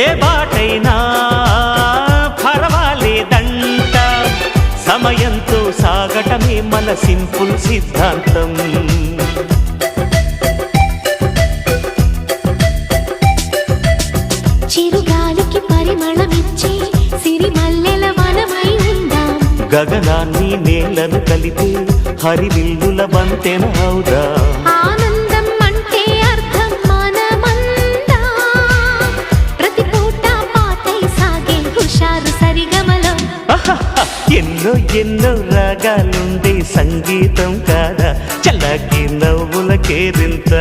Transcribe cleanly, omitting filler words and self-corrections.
ఏ బాటైనా పర్వాలేదంట, సమయంతో సాగటమే మన సింపుల్ సిద్ధాంతం. చిరుగాలికి పరిమళమిచ్చే సిరిమల్లెల వనమై ఉందాం, గగనాన్ని నేలను కలిపే హరివిల్లుల వంతెన అవుదాం. ఆనందం అంటే అర్థం మనమందా, ప్రతి పూట పాతై సాగే హుషారు సరిగమలో. ఎన్నో ఎన్నో రాగాలుండే సంగీతం కాదా, చల్లకి నవ్వుల కేరింత.